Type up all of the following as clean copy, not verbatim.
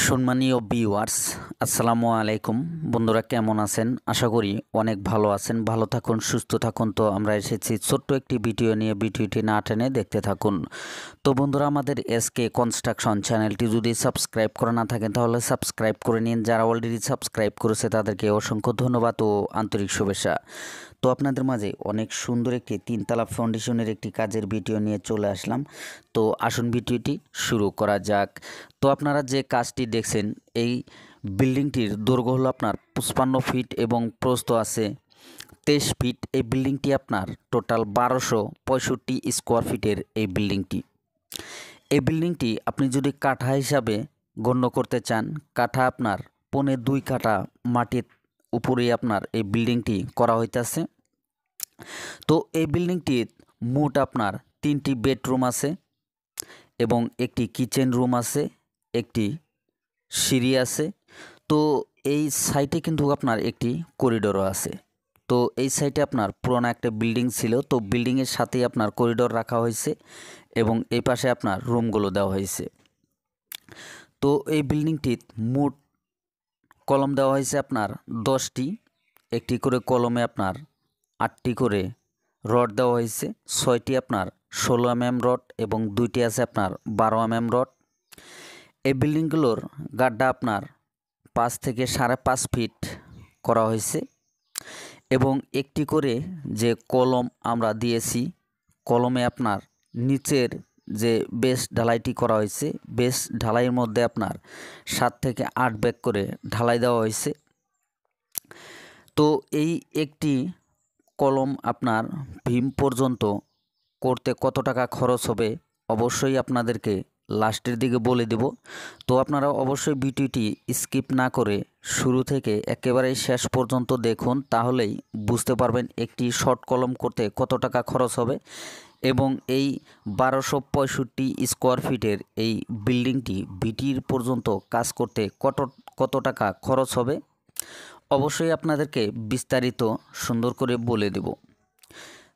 সম্মানীয় ভিউয়ার্স, আসসালামু আলাইকুম। বন্ধুরা কেমন আছেন? আশা করি অনেক ভালো আছেন। ভালো থাকুন, সুস্থ থাকুন। তো আমরা এসেছি ছোট্ট একটি ভিডিও নিয়ে, ভিডিওটি না টেনে দেখতে থাকুন। তো বন্ধুরা, আমাদের এসকে কনস্ট্রাকশন চ্যানেলটি যদি সাবস্ক্রাইব করে না থাকেন তাহলে সাবস্ক্রাইব করে নিন। যারা অলরেডি সাবস্ক্রাইব করেছে তাদেরকে অসংখ্য ধন্যবাদ ও আন্তরিক শুভেচ্ছা। তো আপনাদের মাঝে অনেক সুন্দর একটি তিনতলা ফাউন্ডেশনের একটি কাজের ভিডিও নিয়ে চলে আসলাম। তো আসুন ভিডিওটি শুরু করা যাক। তো আপনারা যে কাজটি দেখছেন, এই বিল্ডিংটির দৈর্ঘ্য হলো আপনার 55 ফিট এবং প্রস্থ আছে 23 ফিট। এই বিল্ডিংটি আপনার টোটাল 1265 স্কোয়ার ফিটের এই বিল্ডিংটি। এই বিল্ডিংটি আপনি যদি কাঠা হিসাবে গণ্য করতে চান, কাঠা আপনার 2.25 কাঠা মাটির উপরেই আপনার এই বিল্ডিংটি করা হইতেছে। তো এই বিল্ডিংটির মোট আপনার 3টি বেডরুম আছে এবং একটি কিচেন রুম আছে, একটি সিঁড়ি আছে। তো এই সাইটে কিন্তু আপনার একটি করিডোরও আছে। তো এই সাইটে আপনার পুরোনো একটা বিল্ডিং ছিল, তো বিল্ডিংয়ের সাথেই আপনার করিডোর রাখা হয়েছে এবং এই পাশে আপনার রুমগুলো দেওয়া হয়েছে। তো এই বিল্ডিংটির মোট কলম দেওয়া হয়েছে আপনার 10টি। একটি করে কলমে আপনার 8টি করে রড দেওয়া হয়েছে। 6টি আপনার 16 mm রড এবং 2টি আছে আপনার 12 mm রড। এই বিল্ডিংগুলোর গাড্ডা আপনার 5 থেকে 5.5 ফিট করা হয়েছে এবং একটি করে যে কলম আমরা দিয়েছি, কলমে আপনার নিচের যে বেস ঢালাইটি করা হয়েছে, বেস ঢালাইয়ের মধ্যে আপনার 7 থেকে 8 ব্যাগ করে ঢালাই দেওয়া হয়েছে। তো এই একটি কলম আপনার ভীম পর্যন্ত করতে কত টাকা খরচ হবে অবশ্যই আপনাদেরকে লাস্টের দিকে বলে দেব। তো আপনারা অবশ্যই ভিডিওটি স্কিপ না করে শুরু থেকে একেবারে শেষ পর্যন্ত দেখুন, তাহলেই বুঝতে পারবেন একটি শর্ট কলম করতে কত টাকা খরচ হবে এবং এই 1265 স্কোয়ার ফিটের এই বিল্ডিংটি ভিটির পর্যন্ত কাজ করতে কত টাকা খরচ হবে অবশ্যই আপনাদেরকে বিস্তারিত সুন্দর করে বলে দেব।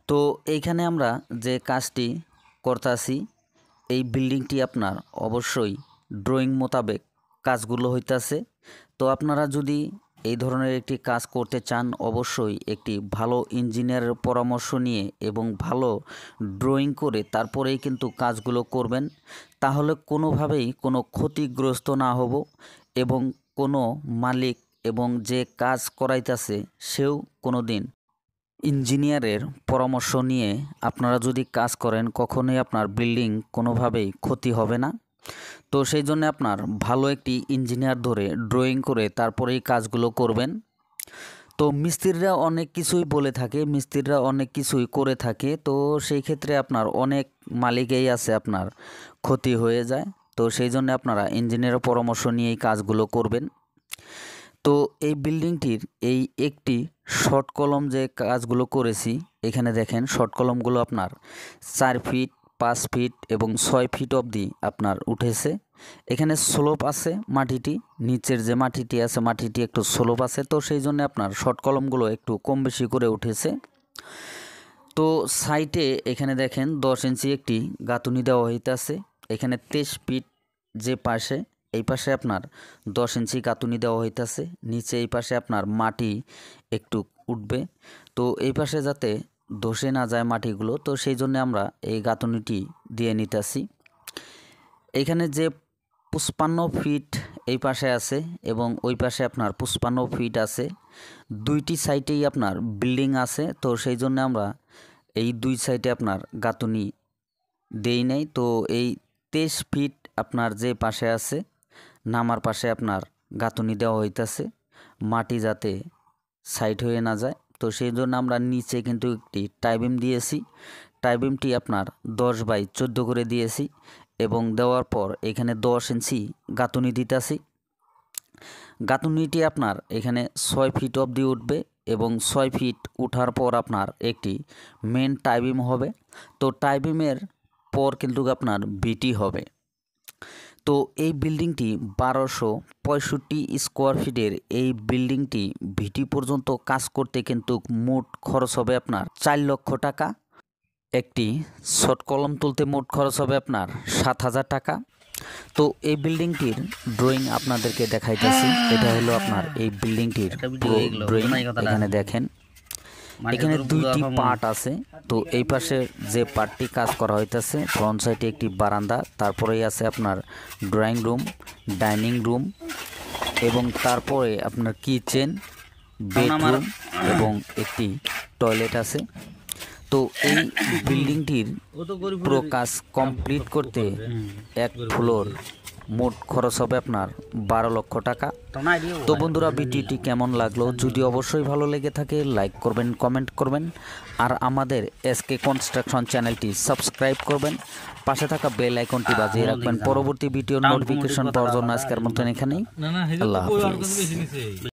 তো এইখানে আমরা যে কাজটি করতেছি, এই বিল্ডিংটি আপনার অবশ্যই ড্রয়িং মোতাবেক কাজগুলো হইতাছে। তো আপনারা যদি এই ধরনের একটি কাজ করতে চান অবশ্যই একটি ভালো ইঞ্জিনিয়ারের পরামর্শ নিয়ে এবং ভালো ড্রয়িং করে তারপরেই কিন্তু কাজগুলো করবেন, তাহলে কোনোভাবেই কোনো ক্ষতিগ্রস্ত না হব এবং কোনো মালিক এবং যে কাজ করাইতেছে সেও কোনো দিন ইঞ্জিনিয়ারের পরামর্শ নিয়ে আপনারা যদি কাজ করেন কখনোই আপনার বিল্ডিং কোনোভাবেই ক্ষতি হবে না। তো সেই জন্য আপনার ভালো একটি ইঞ্জিনিয়ার ধরে ড্রয়িং করে তারপরেই কাজগুলো করবেন। তো মিস্ত্রিরা অনেক কিছুই বলে থাকে, মিস্ত্রিরা অনেক কিছুই করে থাকে। তো সেই ক্ষেত্রে আপনার অনেক মালিকেই আছে আপনার ক্ষতি হয়ে যায়। তো সেই জন্য আপনারা ইঞ্জিনিয়ারের পরামর্শ নিয়েই কাজগুলো করবেন। তো এই বিল্ডিংটির এই একটি শর্ট কলম যে কাজগুলো করেছি, এখানে দেখেন শর্ট কলমগুলো আপনার 4 ফিট 5 ফিট এবং 6 ফিট অবধি আপনার উঠেছে। এখানে স্লোপ আছে, মাটিটি নিচের যে মাটিটি আছে মাটিটি একটু স্লোপ আছে, তো সেই জন্য আপনার শর্ট কলমগুলো একটু কম বেশি করে উঠেছে। তো সাইটে এখানে দেখেন 10 ইঞ্চি একটি গাঁথুনি দেওয়া হইতেছে। এখানে 23 ফিট যে পাশে, এই পাশে আপনার 10 ইঞ্চি গাঁথুনি দেওয়া হইতেছে। নিচে এই পাশে আপনার মাটি একটু উঠবে, তো এই পাশে যাতে ধসে না যায় মাটিগুলো, তো সেই জন্য আমরা এই গাঁথুনিটি দিয়ে নিতেছি। এখানে যে 55 ফিট এই পাশে আছে এবং ওই পাশে আপনার 55 ফিট আছে, দুইটি সাইডেই আপনার বিল্ডিং আছে। তো সেই জন্য আমরা এই দুই সাইডে আপনার গাঁথুনি দেই নাই। তো এই 23 ফিট আপনার যে পাশে আছে নামার পাশে আপনার গাঁথুনি দেওয়া হইতেছে, মাটি যাতে সাইড হয়ে না যায়। তো সেই জন্য আমরা নিচে কিন্তু একটি টাইবিম দিয়েছি। টাইবিমটি আপনার 10 বাই 14 করে দিয়েছি এবং দেওয়ার পর এখানে 10 ইঞ্চি গাঁথুনি দিতেছি। গাঁথুনিটি আপনার এখানে 6 ফিট অবধি উঠবে এবং 6 ফিট উঠার পর আপনার একটি মেন টাইবিম হবে। তো টাইবিমের পর কিন্তু আপনার ভিটি হবে। তো এই বিল্ডিংটি 1265 স্কোয়ার ফিটের এই বিল্ডিংটি ভিটি পর্যন্ত কাজ করতে কিন্তু মোট খরচ হবে আপনার 4 লক্ষ টাকা। একটি শর্ট কলম তুলতে মোট খরচ হবে আপনার 7,000 টাকা তো এই বিল্ডিংটির ড্রয়িং আপনাদেরকে দেখাইতেছি। এটা হলো আপনার এই বিল্ডিংটির পুরো ড্রয়িং। এখানে দেখেন, এখানে দুইটি পার্ট আছে। তো এই পাশে যে পার্টটি কাজ করা হইতেছে, ফ্রন্ট সাইডে একটি বারান্দা, তারপরেই আছে আপনার ড্রয়িং রুম, ডাইনিং রুম এবং তারপরে আপনার কিচেন, বেডরুম এবং একটি টয়লেট আছে। তো এই বিল্ডিংটির পুরো কাজ কমপ্লিট করতে এক ফ্লোর মোট খরচ হবে আপনার 12 লক্ষ টাকা। তো বন্ধুরা, ভিডিওটি কেমন লাগলো? যদি অবশ্যই ভালো লেগে থাকে লাইক করবেন, কমেন্ট করবেন, আর আমাদের এসকে কনস্ট্রাকশন চ্যানেলটি সাবস্ক্রাইব করবেন। পাশে থাকা বেল আইকনটি বাজিয়ে রাখবেন পরবর্তী ভিডিওর নোটিফিকেশন পাওয়ার জন্য। আজকের মতন এখানেই, আল্লাহ হাফেজ।